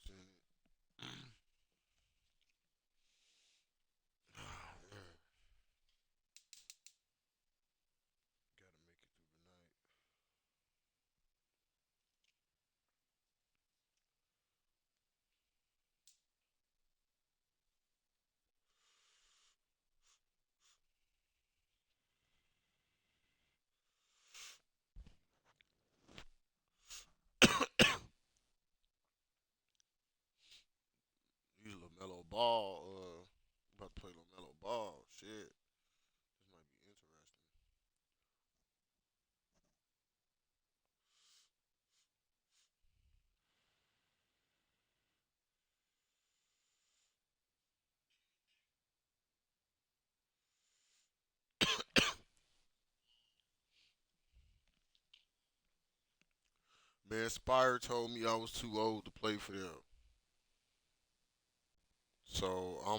in it. Oh, man. Gotta make it through the night. Use LaMelo Ball. About to play LaMelo Ball. Shit. This might be interesting. Man, Spire told me I was too old to play for them. So I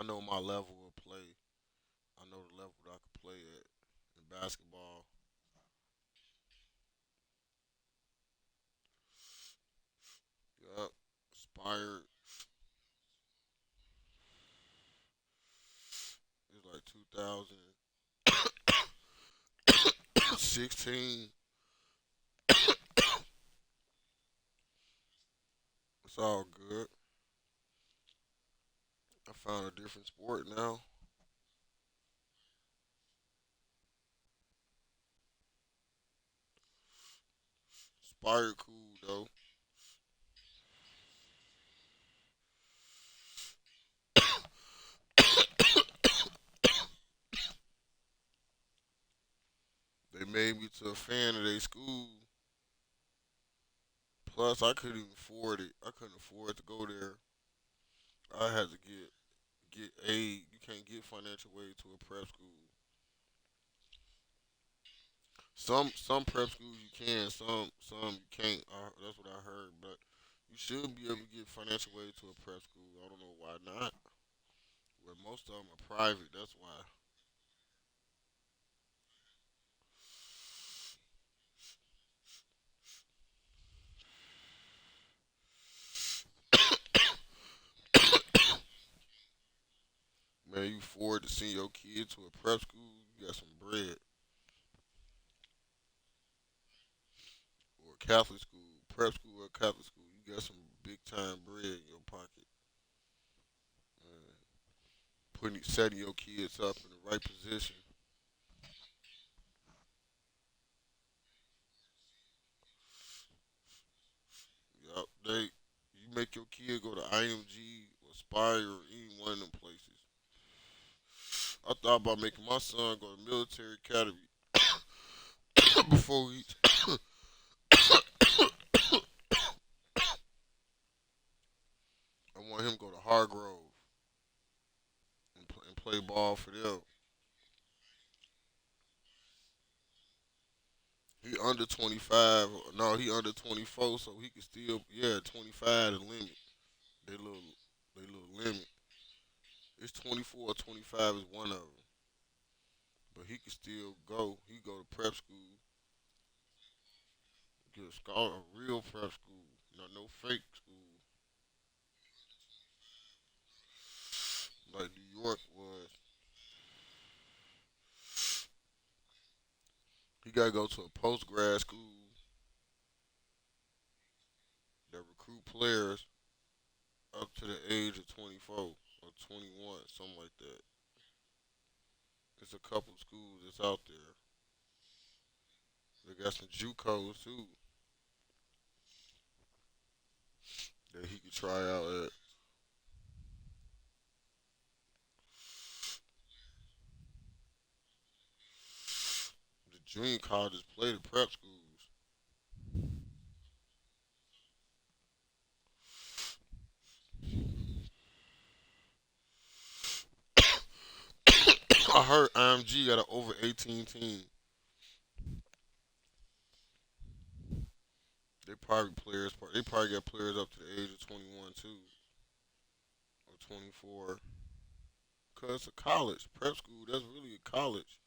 know my level of play. I know the level that I can play at in basketball. Yup. Spire is like 2016. It's all good. I found a different sport now. Spire cool though. They made me to a fan of their school. Plus, I couldn't even afford it. I couldn't afford to go there. I had to get aid. You can't get financial aid to a prep school. Some prep schools you can, some you can't. That's what I heard. But you should be able to get financial aid to a prep school. I don't know why not. Well, most of them are private. That's why. Man, you afford to send your kid to a prep school. You got some bread. Or a Catholic school, prep school or Catholic school. You got some big time bread in your pocket. Uh, setting your kids up in the right position. Yup, you make your kid go to IMG or Aspire or any one of them places. I thought about making my son go to military academy before he. I want him to go to Hargrove and play ball for them. He under 25. No, he under 24, so he can still 25 the limit. They little they little limit. It's 24 or 25 is one of them, but he can still go. He go to prep school, get a scholar, a real prep school, not no fake school like New York was. He gotta go to a post grad school that recruit players up to the age of 24 or 21, something like that. There's a couple schools that's out there. They got some JUCOs too that he could try out at. The junior colleges play the prep schools. I heard IMG got an over 18 team. They probably got players up to the age of 21 too, or 24. Cause it's a college prep school. That's really a college.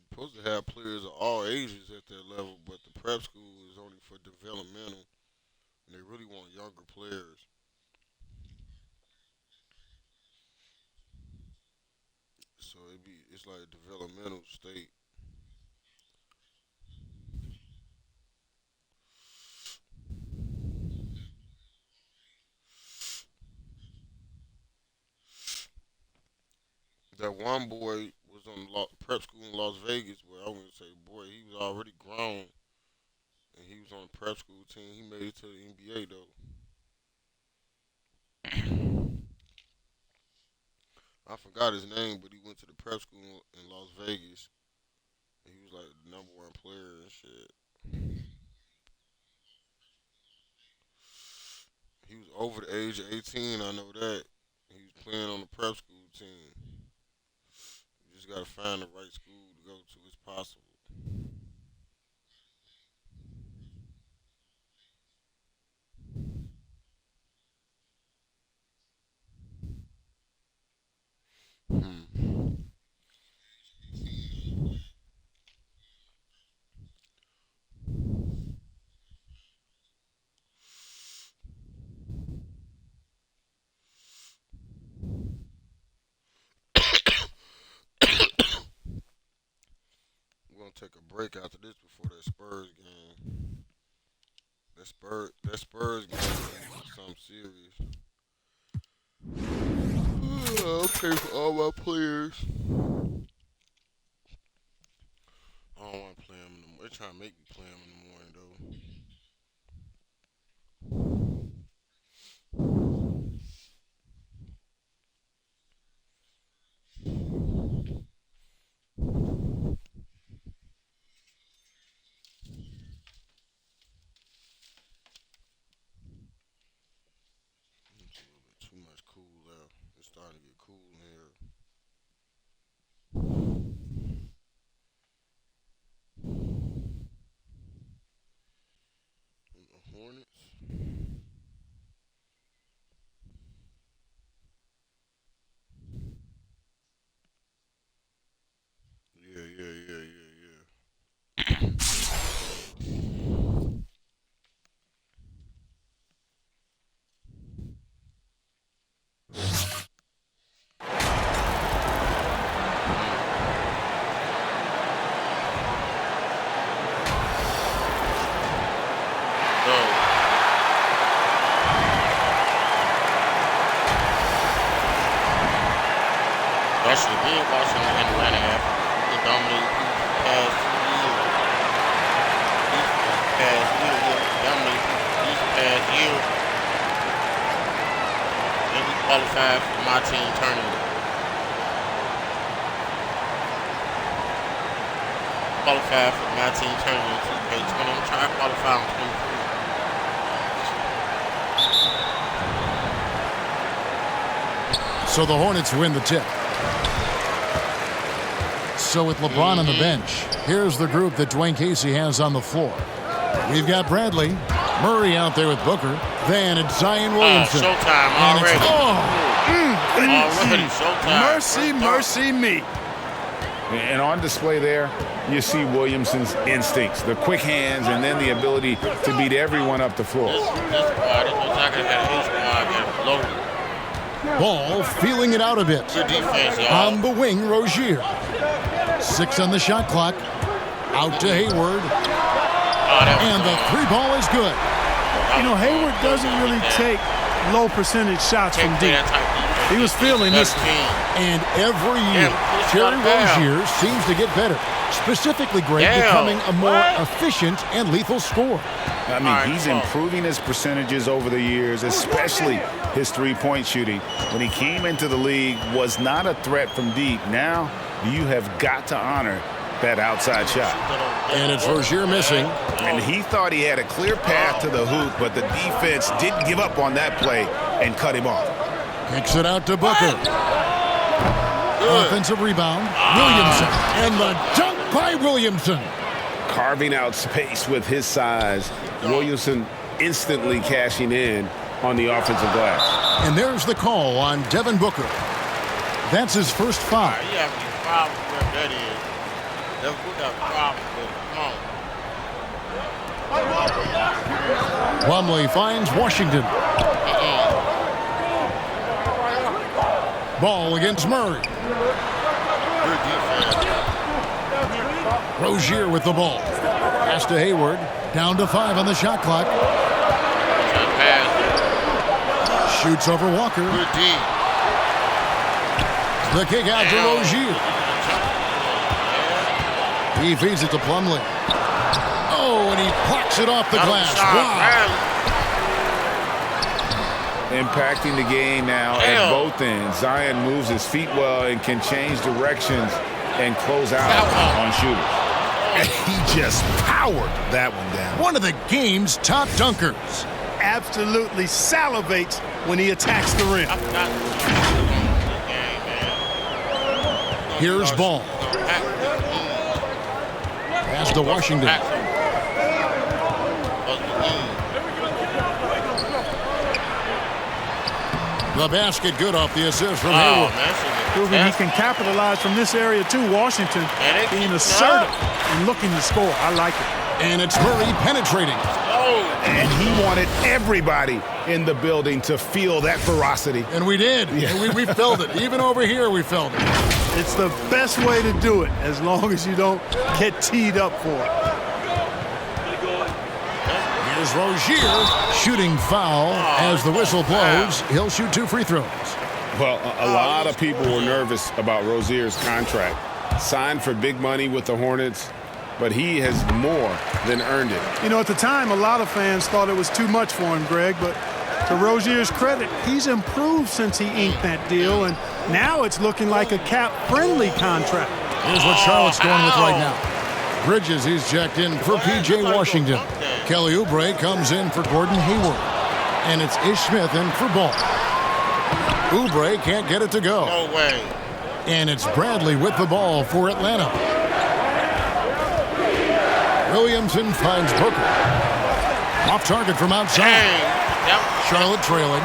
Supposed to have players of all ages at that level, but the prep school is only for developmental, and they really want younger players. So it's like a developmental state. That one boy was on prep school in Las Vegas, but I wouldn't say boy, he was already grown, and he was on the prep school team. He made it to the NBA though. I forgot his name, but he went to the prep school in Las Vegas. And he was like the number one player and shit. He was over the age of 18. I know that. He was playing on the prep school team. You just gotta find the right school to go to. It's possible. Hmm. We're gonna take a break after this before that Spurs game. That Spurs game is something serious. I'll pay for all my players. I don't want to play them in the morning. They're trying to make me play them in the morning though. It's a little bit too much cool out. It's starting to get cool in here. The Hornets. Yeah, yeah, yeah, yeah, yeah. No, I should have been watching the Atlanta after. We dominated people for the past 2 years. Past year, yeah, dominated people these past year. And we qualified for my team tournament. Qualified for my team tournament in 2K20. I'm trying to qualify on 23. So the Hornets win the tip. So with LeBron on the bench, here's the group that Dwayne Casey has on the floor. We've got Bradley, Murray out there with Booker. Then it's Zion Williamson. Showtime And already. it's, Already showtime. Mercy, mercy me. And on display there, you see Williamson's instincts, the quick hands, and then the ability to beat everyone up the floor. This squad, this Gonzaga got a squad got loaded. Ball feeling it out a bit. Good defense, y'all. On the wing, Rozier. 6 on the shot clock. Out to Hayward. And the three ball is good. You know, Hayward doesn't really take low percentage shots from deep. He was feeling this. And every year, Terry Rozier seems to get better. Specifically, Greg, becoming a more efficient and lethal scorer. I mean, he's improving his percentages over the years, especially his three-point shooting. When he came into the league, was not a threat from deep. Now, you have got to honor that outside shot. And it's Rozier missing. And he thought he had a clear path to the hoop, but the defense didn't give up on that play and cut him off. Kicks it out to Booker. Offensive rebound. Williamson. And the dunk by Williamson. Carving out space with his size. Williamson instantly cashing in on the offensive glass. And there's the call on Devin Booker. That's his first foul. You have to be proud of where that is. Book got problems with him. Come on. Plumlee finds Washington. Ball against Murray. Good defense. Rozier with the ball. Pass to Hayward. Down to 5 on the shot clock. Shoots over Walker. Good D. The kick out to Rozier. He feeds it to Plumlee. Oh, and he plucks it off the glass. Wow. Impacting the game now at both ends. Zion moves his feet well and can change directions and close out on shooters. And he just powered that one down. One of the game's top dunkers. Absolutely salivates when he attacks the rim. Here's Ball. Pass to Washington. The basket good off the assist from Hayward. Proving he can capitalize from this area too. Washington being assertive and looking to score. I like it. And it's Murray penetrating. And he wanted everybody in the building to feel that ferocity. And we did. Yeah. We felt it. Even over here, we felt it. It's the best way to do it, as long as you don't get teed up for it. Here's Rozier. Shooting foul as the whistle blows. He'll shoot 2 free throws. Well, a lot of people were nervous about Rozier's contract. Signed for big money with the Hornets, but he has more than earned it. You know, at the time, a lot of fans thought it was too much for him, Greg, but to Rozier's credit, he's improved since he inked that deal, and now it's looking like a cap-friendly contract. Here's what Charlotte's going with right now. Bridges, he's checked in for P.J. Washington. Kelly Oubre comes in for Gordon Hayward. And it's Ish Smith in for Ball. Oubre can't get it to go. No way. And it's Bradley with the ball for Atlanta. Williamson finds Booker. Off target from outside. Charlotte trailing.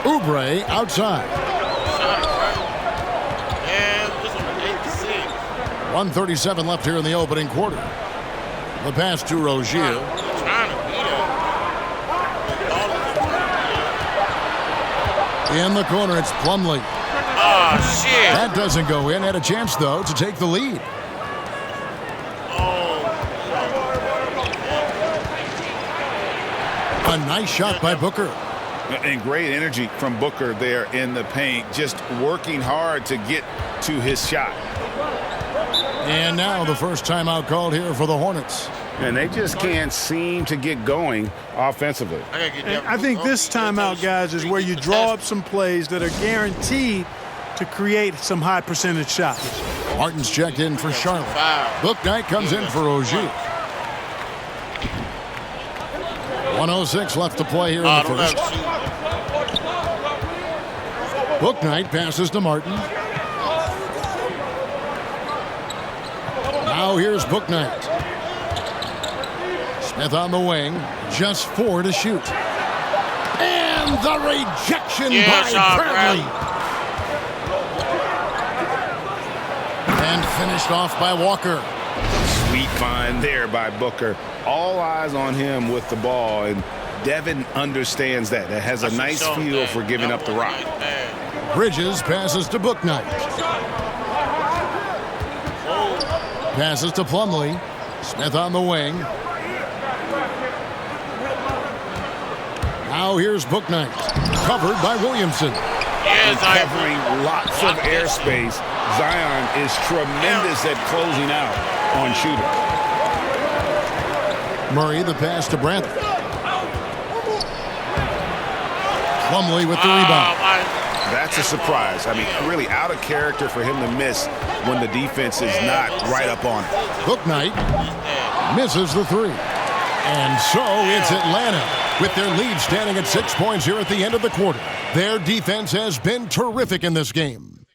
Oubre outside. 1:37 left here in the opening quarter. The pass to Rozier. In the corner, it's Plumlee. Oh, shit. That doesn't go in. Had a chance, though, to take the lead. A nice shot by Booker. And great energy from Booker there in the paint, just working hard to get to his shot. And now the first timeout called here for the Hornets. And they just can't seem to get going offensively. I think this timeout, guys, is where you draw up some plays that are guaranteed to create some high percentage shots. Martin's checked in for Charlotte. Bouknight comes in for Rozier. 1:06 left to play here in the first. Bouknight passes to Martin. Now here's Bouknight. Smith on the wing. Just 4 to shoot. And the rejection by Bradley. And finished off by Walker. Sweet find there by Booker. All eyes on him with the ball, and Devin understands that. That has a nice feel for giving up the rock. Bridges passes to Bouknight. Passes to Plumlee. Smith on the wing. Now here's Bouknight. Covered by Williamson. And covering lots of airspace. Zion is tremendous at closing out on shooters. Murray the pass to Bradley. Plumlee with the rebound. That's a surprise. I mean, really out of character for him to miss when the defense is not right up on it. Bouknight misses the 3. And so it's Atlanta with their lead standing at 6 points here at the end of the quarter. Their defense has been terrific in this game.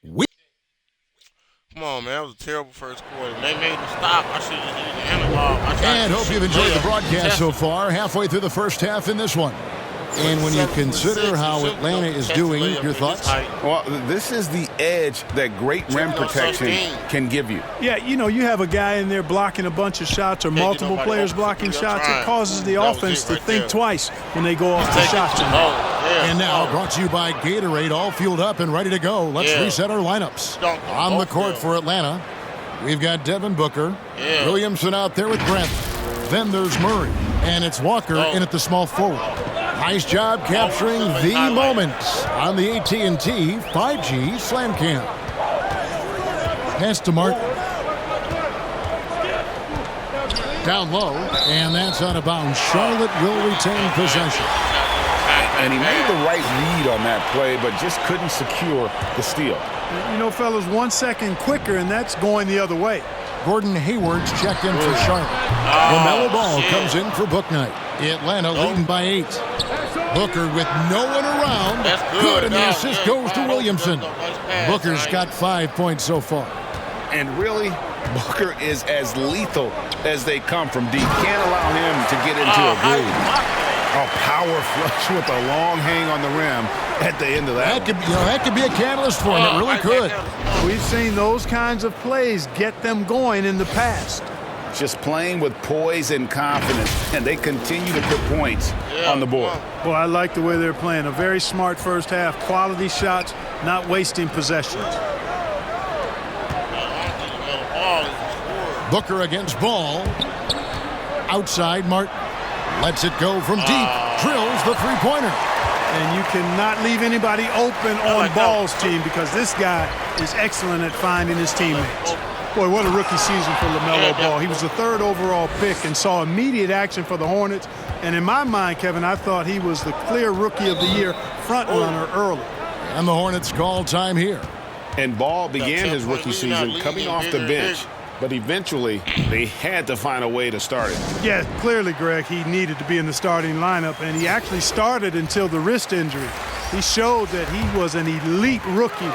Come on, man. That was a terrible first quarter. They made them stop. I should have just used the analog. And hope you've enjoyed the broadcast so far. Halfway through the first half in this one. And when you consider how Atlanta is doing, your thoughts? Well, this is the edge that great rim protection can give you. Yeah, you know, you have a guy in there blocking a bunch of shots or multiple players blocking shots. It causes the offense to think twice when they go off the shots. And now, brought to you by Gatorade, all fueled up and ready to go. Let's reset our lineups. On the court for Atlanta, we've got Devin Booker, Williamson out there with Brent. Then there's Murray, and it's Walker in at the small forward. Nice job capturing the moments on the AT&T 5G Slam Cam. Pass to Martin. Down low, and that's out of bounds. Charlotte will retain possession. And he made the right read on that play, but just couldn't secure the steal. You know, fellas, 1 second quicker, and that's going the other way. Gordon Hayward's checked in for Charlotte. LaMelo Ball comes in for Bouknight. Atlanta leading by 8. Booker with no one around. Good, and the assist goes to Williamson. Booker's got 5 points so far. And really, Booker is as lethal as they come from deep. Can't allow him to get into a groove. A power flush with a long hang on the rim at the end of that. That could be a catalyst for him. It really could. We've seen those kinds of plays get them going in the past. Just playing with poise and confidence, and they continue to put points on the board. Well, I like the way they're playing. A very smart first half. Quality shots, not wasting possessions. Booker against Ball. Outside, Martin. Lets it go from deep. Drills the three-pointer. And you cannot leave anybody open on Ball's team because this guy is excellent at finding his teammates. Boy, what a rookie season for LaMelo Ball. He was the 3rd overall pick and saw immediate action for the Hornets. And in my mind, Kevin, I thought he was the clear rookie of the year front runner early. And the Hornets call time here. And Ball began his rookie season coming off the bench. But eventually, they had to find a way to start it. Yeah, clearly, Greg, he needed to be in the starting lineup, and he actually started until the wrist injury. He showed that he was an elite rookie.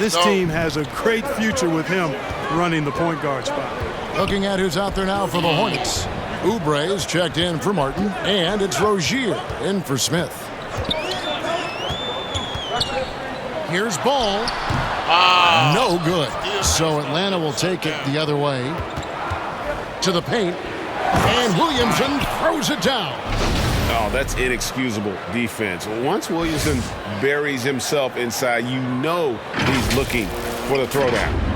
This team has a great future with him running the point guard spot. Looking at who's out there now for the Hornets. Oubre is checked in for Martin, and it's Rozier in for Smith. Here's Ball. No good. So Atlanta will take it the other way. To the paint. And Williamson throws it down. Oh, that's inexcusable defense. Once Williamson buries himself inside, you know he's looking for the throwdown.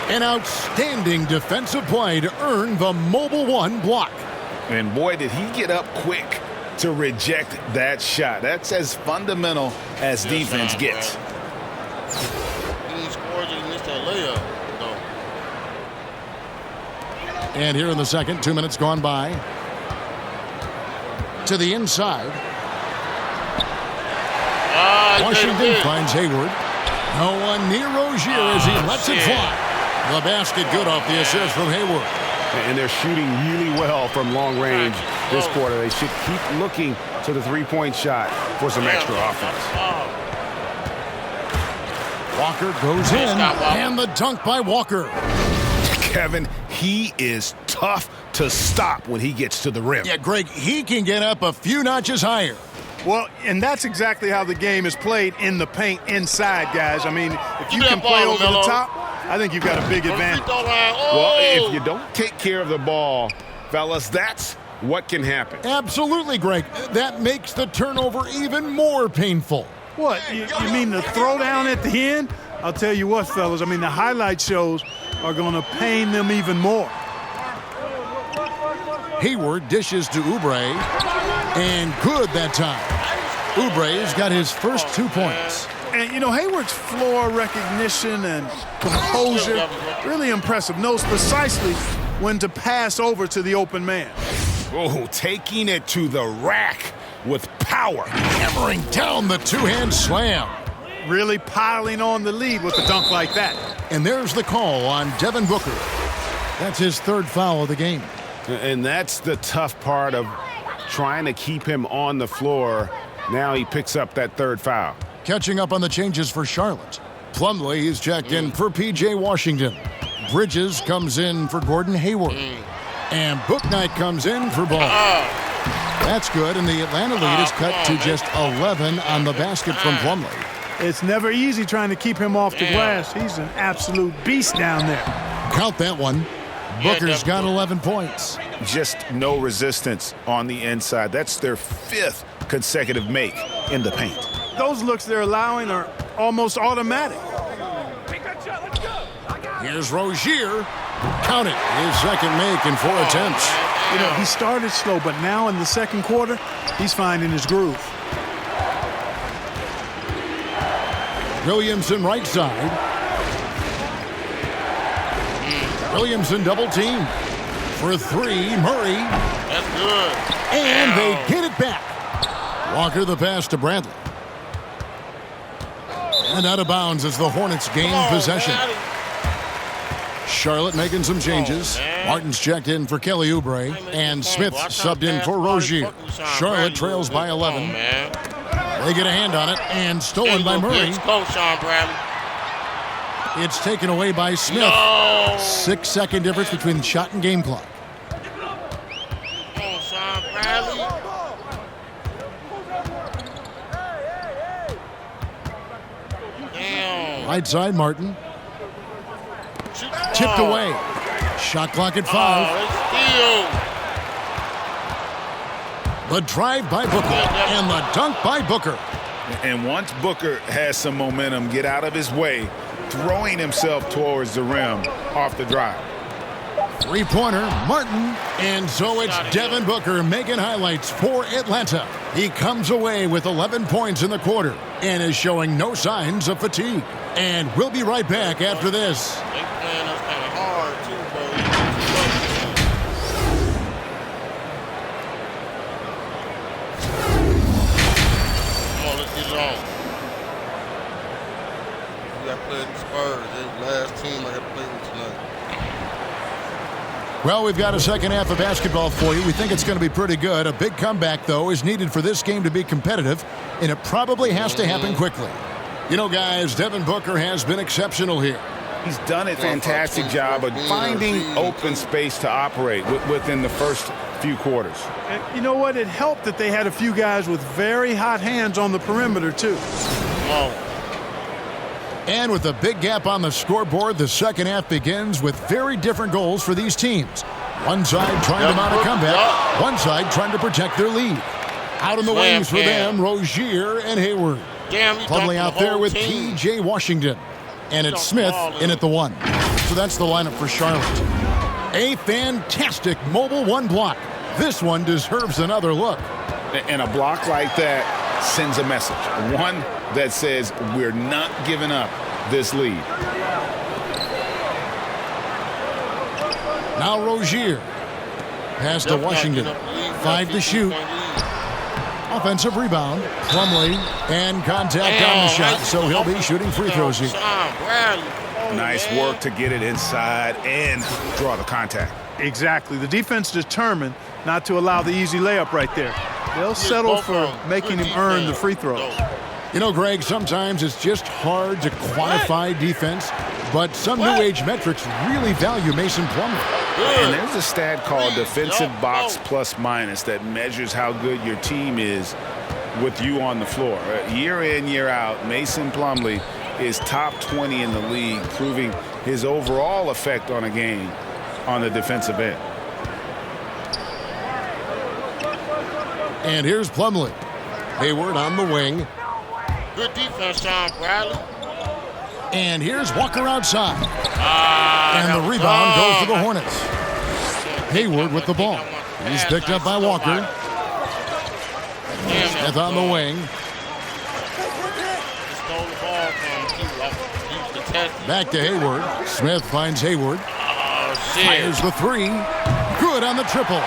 An outstanding defensive play to earn the Mobile One block. And boy, did he get up quick to reject that shot. That's as fundamental as defense gets. He scored and missed that layup, though. And here in the second, 2 minutes gone by. To the inside. Washington finds Hayward. No one near Rozier as he lets it fly. The basket good off the assist from Hayward. And they're shooting really well from long range this quarter. They should keep looking to the three-point shot for some extra offense. Walker goes in, and the dunk by Walker. Kevin, he is tough to stop when he gets to the rim. Yeah, Greg, he can get up a few notches higher. Well, and that's exactly how the game is played in the paint inside, guys. I mean, if you can play over the top, I think you've got a big advantage. Well, if you don't take care of the ball, fellas, that's what can happen. Absolutely, Greg. That makes the turnover even more painful. What? You mean the throwdown at the end? I'll tell you what, fellas. I mean, the highlight shows are going to pain them even more. Hayward dishes to Oubre, and good that time. Oubre's got his first 2 points. And, you know, Hayward's floor recognition and composure, really impressive. Knows precisely when to pass over to the open man. Oh, taking it to the rack with power. Hammering down the two-hand slam. really piling on the lead with a dunk like that. And there's the call on Devin Booker. That's his third foul of the game. And that's the tough part of trying to keep him on the floor. Now he picks up that third foul. Catching up on the changes for Charlotte. Plumlee is checked in for P.J. Washington. Bridges comes in for Gordon Hayward. And Bouknight comes in for Ball. That's good, and the Atlanta lead is cut to just 11 on the basket from Plumlee. It's never easy trying to keep him off the glass. He's an absolute beast down there. Count that one. Booker's got 11 points. Just no resistance on the inside. That's their 5th consecutive make in the paint. Those looks they're allowing are almost automatic. Here's Rozier. Count it. His second make in 4 attempts. You know, he started slow, but now in the second quarter, he's finding his groove. Williamson right side. Williamson double team. For 3, Murray. That's good. And they get it back. Walker the pass to Bradley. And out of bounds as the Hornets gain possession. Charlotte making some changes. Martin's checked in for Kelly Oubre. And Smith subbed in for Rozier. Charlotte trails by 11. They get a hand on it and stolen by Murray. It's taken away by Smith. 6-second difference between the shot and game clock. Right side, Martin. Tipped away. Shot clock at 5. The drive by Booker and the dunk by Booker. And once Booker has some momentum, get out of his way, throwing himself towards the rim off the drive. Three-pointer, Martin. And so it's Devin Booker making highlights for Atlanta. He comes away with 11 points in the quarter and is showing no signs of fatigue. And we'll be right back after this. They playing us kind of hard, too, bro. Come on, let's get it on. We got to play the Spurs. They're the last team I got to play with tonight. Well, we've got a second half of basketball for you. We think it's going to be pretty good. A big comeback, though, is needed for this game to be competitive, and it probably has to happen quickly. You know, guys, Devin Booker has been exceptional here. He's done a fantastic job of finding open space to operate within the first few quarters. And you know what? It helped that they had a few guys with very hot hands on the perimeter, too. Whoa. And with a big gap on the scoreboard, the second half begins with very different goals for these teams. One side trying to mount a comeback, one side trying to protect their lead. Out on the wings for them, Rozier and Hayward. Plumlee out there with P.J. Washington. And it's Smith in at the 1. So that's the lineup for Charlotte. A fantastic mobile 1 block. This one deserves another look. And a block like that sends a message. One that says we're not giving up this lead. Now Rozier. Pass to Washington. 5 to shoot. Offensive rebound. Plumlee and contact on the shot, so he'll be shooting free throws here. Nice work to get it inside and draw the contact. Exactly. The defense determined not to allow the easy layup right there. They'll settle for making him earn the free throws. You know, Greg, sometimes it's just hard to quantify defense, but some new age metrics really value Mason Plumlee. And there's a stat called defensive box plus minus that measures how good your team is with you on the floor. Year in, year out, Mason Plumlee is top 20 in the league, proving his overall effect on a game on the defensive end. And here's Plumlee. Hayward on the wing. Good defense, Sean Bradley. And here's Walker outside. And the rebound goes to the Hornets. Hayward with the ball. He's picked up by Walker. Smith on the wing. Back to Hayward. Smith finds Hayward. Fires the 3. Good on the triple.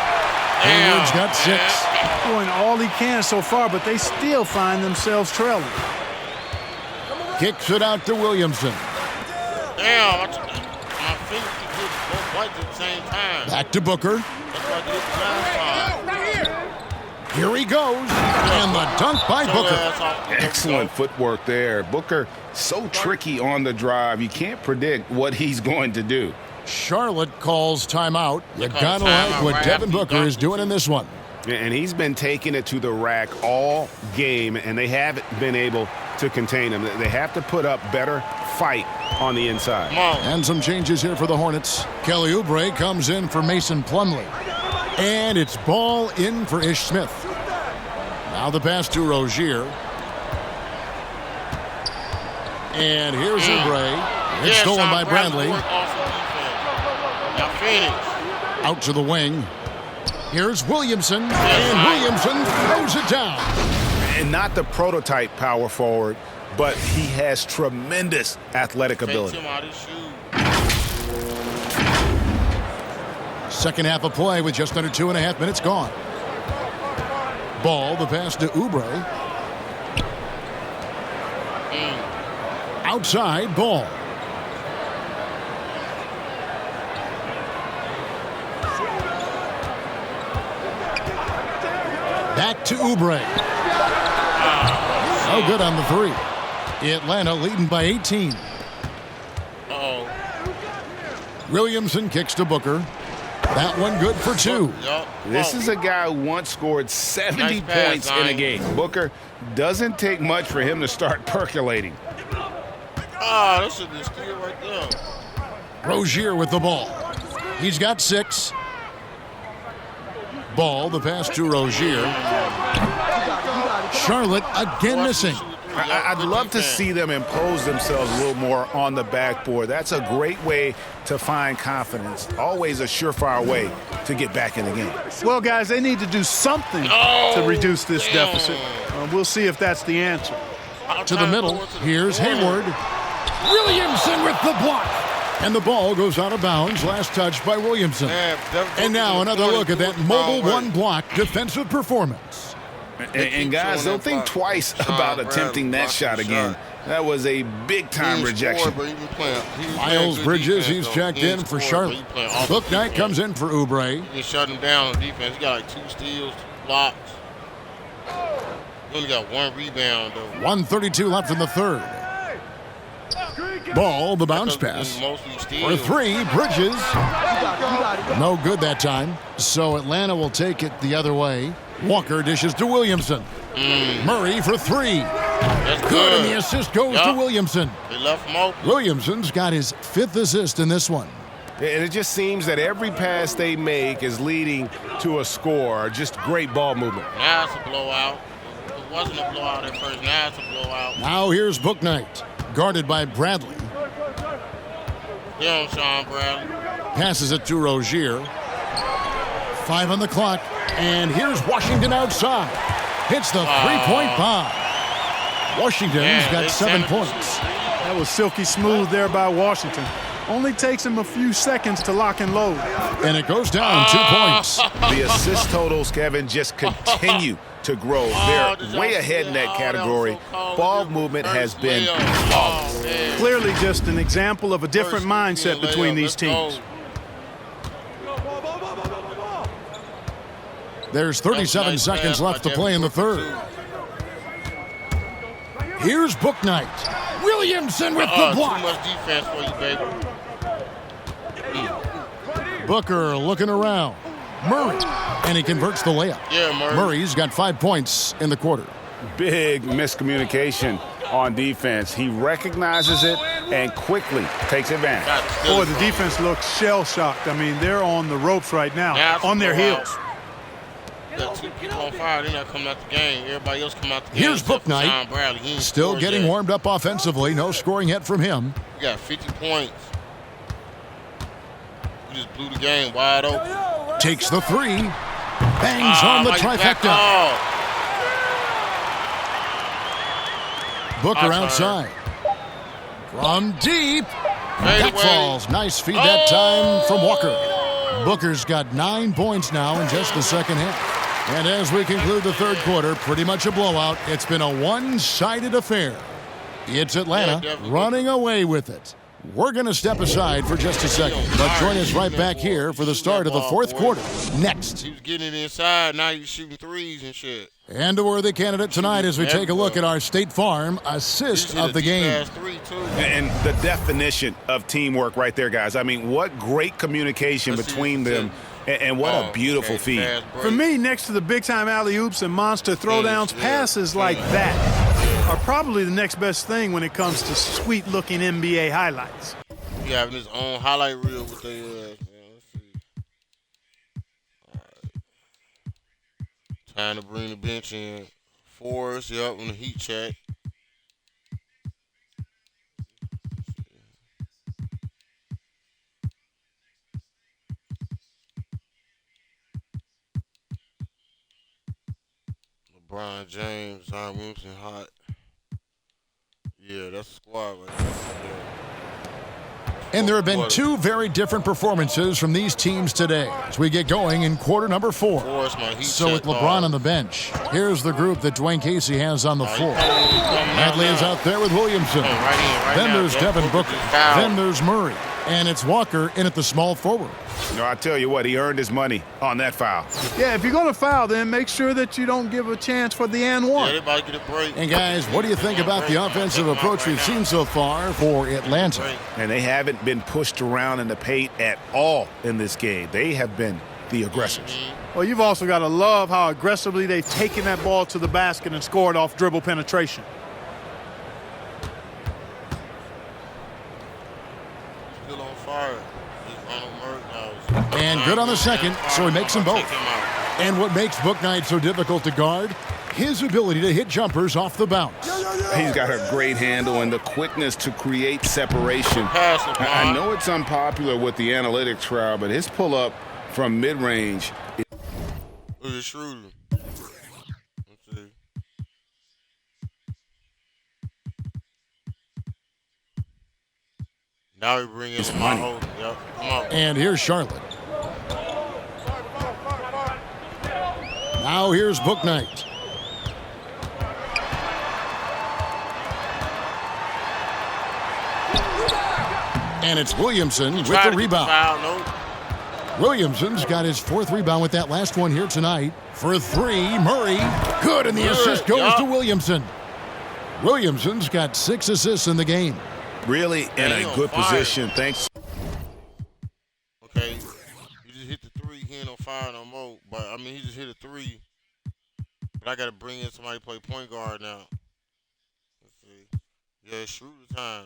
Hayward's got 6. Doing all he can so far, but they still find themselves trailing. Kicks it out to Williamson. Damn, my fingers can hit both whites at the same time. Back to Booker. That's what I did the last time. Here he goes. And the dunk by Booker. Excellent footwork there. Booker so tricky on the drive. You can't predict what he's going to do. Charlotte calls timeout. You gotta like what Devin Booker is doing in this one. And he's been taking it to the rack all game, and they haven't been able to contain him. They have to put up better fight on the inside. And some changes here for the Hornets. Kelly Oubre comes in for Mason Plumlee. And it's ball in for Ish Smith. Now the pass to Rozier. And here's Oubre. It's stolen by Bradley. Out to the wing. Here's Williamson. And Williamson throws it down. And not the prototype power forward, but he has tremendous athletic ability. Second half of play with just under 2.5 minutes gone. Ball, the pass to Oubre. Outside, Ball. Back to Oubre. No good on the three. Atlanta leading by 18. Williamson kicks to Booker. That one good for 2. This is a guy who once scored 70 points in a game. Booker, doesn't take much for him to start percolating. This should be a steal right there. Rozier with the ball. He's got 6. Ball, the pass to Rozier. Charlotte again missing. I'd love to see them impose themselves a little more on the backboard. That's a great way to find confidence. Always a surefire way to get back in the game. Well, guys, they need to do something to reduce this deficit. We'll see if that's the answer. To the middle. Here's Hayward. Williamson with the block. And the ball goes out of bounds. Last touch by Williamson. And now another look at that mobile one block defensive performance. And guys, don't think twice about attempting that shot again. That was a big-time rejection. Miles Bridges, he's checked in for Charlotte. Bouknight comes in for Oubre. He shut him down on defense. He got like 2 steals, 2 blocks. He only got 1 rebound, though. 1:32 left in the third. Ball, the bounce pass. For 3, Bridges. No good that time. So Atlanta will take it the other way. Walker dishes to Williamson. Murray for 3. That's good, and the assist goes to Williamson. They left him open. Williamson's got his 5th assist in this one. And it just seems that every pass they make is leading to a score. Just great ball movement. Now it's a blowout. It wasn't a blowout at first. Now it's a blowout. Now here's Bouknight, guarded by Bradley. Yeah, Sean Bradley. Passes it to Rozier. 5 on the clock. And here's Washington outside. Hits the three-point bomb. Washington's got 7 points. That was silky smooth there by Washington. Only takes him a few seconds to lock and load. And it goes down 2 points. The assist totals, Kevin, just continue to grow. They're way ahead in that category. Ball movement has been flawless. Clearly just an example of a different mindset between these teams. There's 37 seconds left to play in the third. Here's Bouknight. Williamson with the block. Too much defense for you, baby. Booker looking around. Murray. And he converts the layup. Yeah, Murray. Murray's got 5 points in the quarter. Big miscommunication on defense. He recognizes it and quickly takes advantage. Boy, the defense looks shell-shocked. I mean, they're on the ropes right now, on their heels. Got 2 people on fire. They're not coming out the game. Everybody else come out the game. Here's Bouknight. Still getting warmed up offensively. No scoring yet from him. We got 50 points. We just blew the game wide open. Takes the 3. Bangs on the trifecta. Booker outside. From deep. That falls. Nice feed that time from Walker. Booker's got 9 points now in just the second half. And as we conclude the third quarter, pretty much a blowout. It's been a one-sided affair. It's Atlanta running away with it. We're going to step aside for just a second, but join us right back here for the start of the fourth quarter. Next. He was getting it inside. Now he's shooting threes and shit. And a worthy candidate tonight as we take a look at our State Farm assist of the game. And the definition of teamwork right there, guys. I mean, what great communication between them. And what a beautiful feed. For me, next to the big-time alley-oops and monster throwdowns, passes like that are probably the next best thing when it comes to sweet-looking NBA highlights. He having his own highlight reel with their man. Let's see. All right. Time to bring the bench in. Forrest, yep, on the heat check. LeBron James, Zion Williamson, hot. Yeah, that's a squad right there. And there have been two very different performances from these teams today as we get going in quarter number 4. So with LeBron on the bench, here's the group that Dwayne Casey has on the floor. Bradley is out there with Williamson. Then there's Devin Booker. Then there's Murray. And it's Walker in at the small forward. You know, I tell you what, he earned his money on that foul. Yeah, if you're going to foul, then make sure that you don't give a chance for the and one. Yeah, they might get a break. And guys, what do you think about the offensive approach we've seen so far for Atlanta? And they haven't been pushed around in the paint at all in this game. They have been the aggressors. Well, you've also got to love how aggressively they've taken that ball to the basket and scored off dribble penetration. Still on fire. And good on the second, so he makes them both. And what makes Book Knight so difficult to guard? His ability to hit jumpers off the bounce. He's got a great handle and the quickness to create separation. I know it's unpopular with the analytics crowd, but his pull-up from mid-range. Look at Schroeder. Let's see. Now we bring in my whole. Yep, come on. And here's Charlotte. Now here's Book Knight. And it's Williamson with the rebound. Williamson's got his 4th rebound with that last one here tonight. For 3, Murray. Good, and the assist goes to Williamson. Williamson's got 6 assists in the game. Really in a good position, thanks. Okay, you just hit the 3. He ain't on fire no more. But, I mean, he just hit a 3. But I got to bring in somebody to play point guard now. Let's see. Yeah, it's Schroeder time.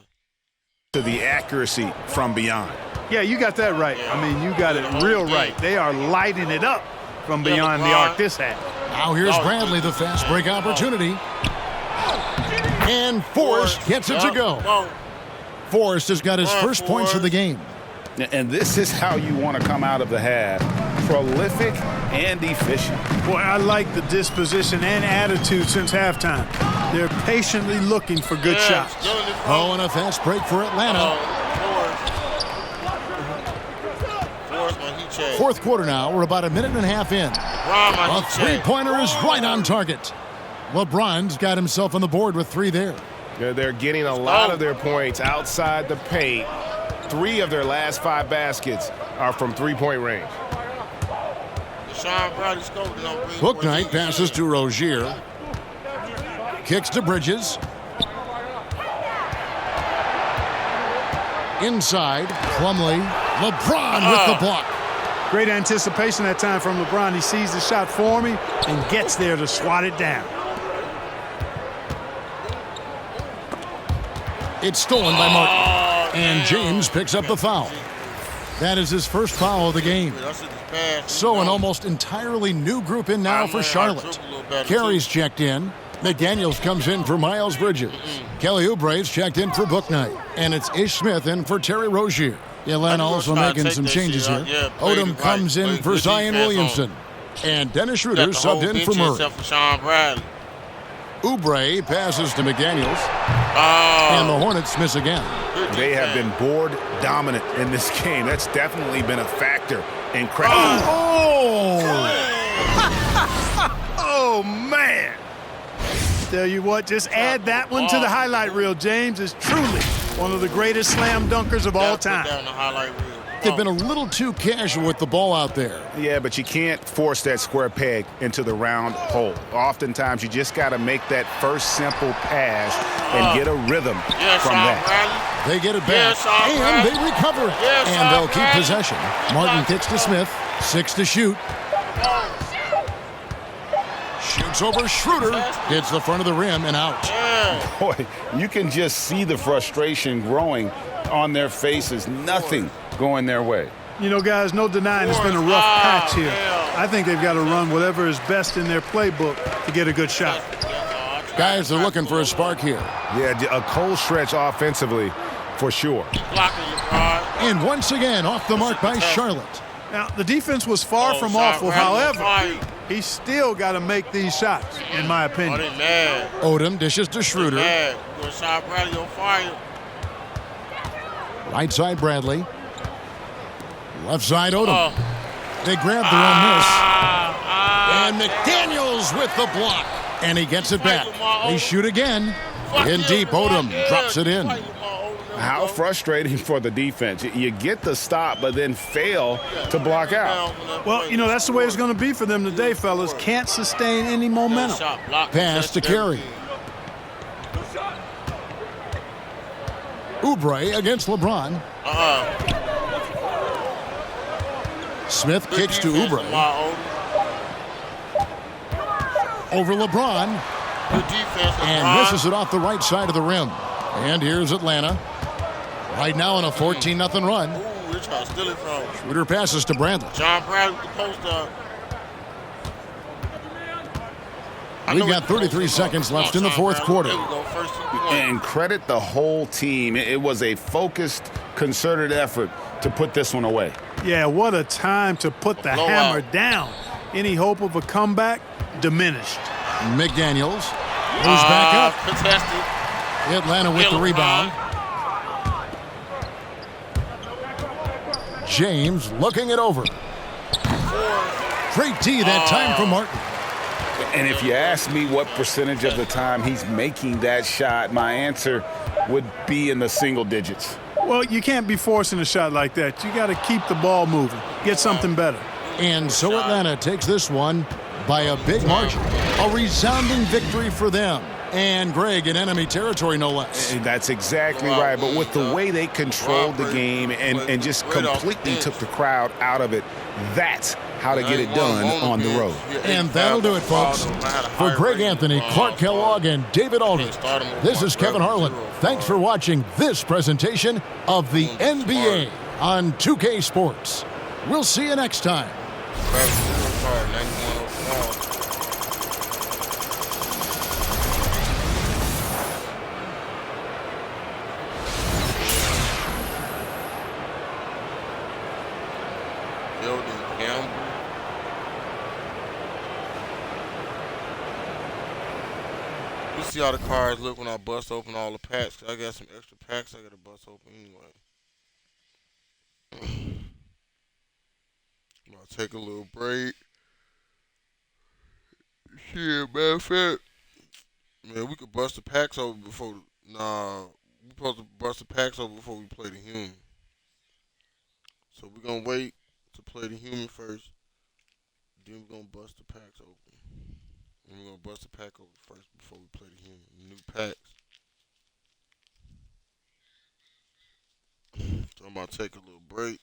To the accuracy from beyond. Yeah, you got that right. I mean, you got it real right. They are lighting it up from beyond the arc this half. Now here's Bradley, the fast break opportunity. And Forrest gets it to go. Forrest has got his first points of the game. And this is how you want to come out of the half. Prolific and efficient. Boy, I like the disposition and attitude since halftime. They're patiently looking for good shots. Oh, and a fast break for Atlanta. Fourth quarter now. We're about a minute and a half in. A three-pointer is right on target. LeBron's got himself on the board with 3 there. They're getting a lot of their points outside the paint. 3 of their last 5 baskets are from three-point range. Book Knight passes to Rozier. Kicks to Bridges. Inside, Plumlee. LeBron with the block. Great anticipation that time from LeBron. He sees the shot for me and gets there to swat it down. It's stolen by Martin. And James picks up the foul. That is his first foul of the game. So an almost entirely new group in now for Charlotte. Carey's checked in. McDaniels comes in for Miles Bridges. Kelly Oubre's checked in for Book Knight. And it's Ish Smith in for Terry Rozier. Atlanta also making some changes here. Odom comes in for Zion Williamson. And Dennis Schroeder subbed in for Murray. Oubre passes to McDaniels. And the Hornets miss again. They have been board dominant in this game. That's definitely been a factor in crowd. Oh, man. Tell you what, just add that one to the highlight reel. James is truly one of the greatest slam dunkers of all time. Down the highlight reel. They've been a little too casual with the ball out there. Yeah, but you can't force that square peg into the round hole. Oftentimes, you just got to make that first simple pass and get a rhythm from that. They get it back, and they recover it. And they'll keep possession. Martin kicks to Smith. 6 to shoot. Shoots over Schroeder. Hits the front of the rim and out. Boy, you can just see the frustration growing on their faces. Nothing going their way. You know, guys, no denying it's been a rough patch here. I think they've got to run whatever is best in their playbook to get a good shot. Guys are looking for a spark here. Yeah, a cold stretch offensively for sure. And once again, off the mark by Charlotte. Now, the defense was far from awful. However, he still got to make these shots, in my opinion. Odom dishes to Schroeder. Right side, Bradley. Left side, Odom. They grab the run miss. And McDaniels with the block. And he gets it back. They shoot again. In deep, Odom drops it in. How frustrating for the defense. You get the stop, but then fail to block out. Well, you know, that's the way it's going to be for them today, fellas. Can't sustain any momentum. Pass to Carey. Oubre against LeBron. Smith kicks to Oubre. Over LeBron. And misses it off the right side of the rim. And here's Atlanta. Right now on a 14-0 run. Ooh, they're trying to steal it from. Schroeder passes to Bradley. John Bradley with the post up. We've got 33 seconds left in the fourth quarter. And credit the whole team. It was a focused, concerted effort to put this one away. Yeah, what a time to put the hammer down. Any hope of a comeback diminished. McDaniels moves back up. Contested. Atlanta with the rebound. James looking it over. Great D that time from Martin. And if you ask me what percentage of the time he's making that shot, my answer would be in the single digits. Well, you can't be forcing a shot like that. You got to keep the ball moving. Get something better. And so Atlanta takes this one by a big margin. A resounding victory for them. And Greg in enemy territory, no less. And that's exactly right. But with the way they controlled the game and just completely took the crowd out of it, that's how to get it done on the road. And that'll do it, folks. For Greg Anthony, Clark Kellogg, and David Aldridge, this is Kevin Harlan. Thanks for watching this presentation of the NBA on 2K Sports. We'll see you next time. You see how the cards look when I bust open all the packs. I got some extra packs I got to bust open anyway. I'm going to take a little break. Shit, matter of fact, man, we could bust the packs over before. Nah, we supposed to bust the packs over before we play the human. So we're going to wait to play the human first. Then we're going to bust the packs open. And we're going to bust the pack over first before we play the human. New packs. So I'm about to take a little break.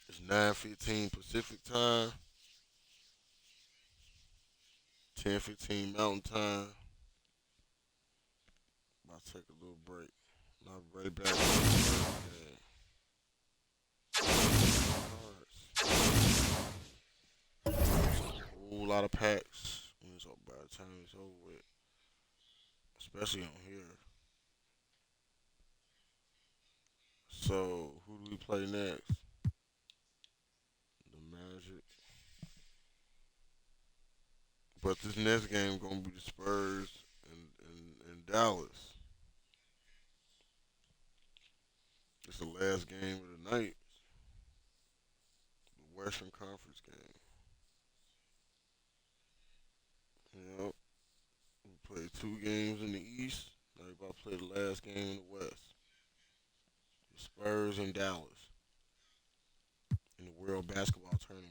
It's 9:15 Pacific time. 10:15 Mountain time. About to take a little break. And I'll be right back. A whole lot of packs. And so by the time it's over with, especially on here. So who do we play next? The Magic. But this next game gonna be the Spurs and Dallas. It's the last game of the night. The Western Conference game. 2 games in the East. Now they about to play the last game in the West. The Spurs and Dallas in the World Basketball Tournament.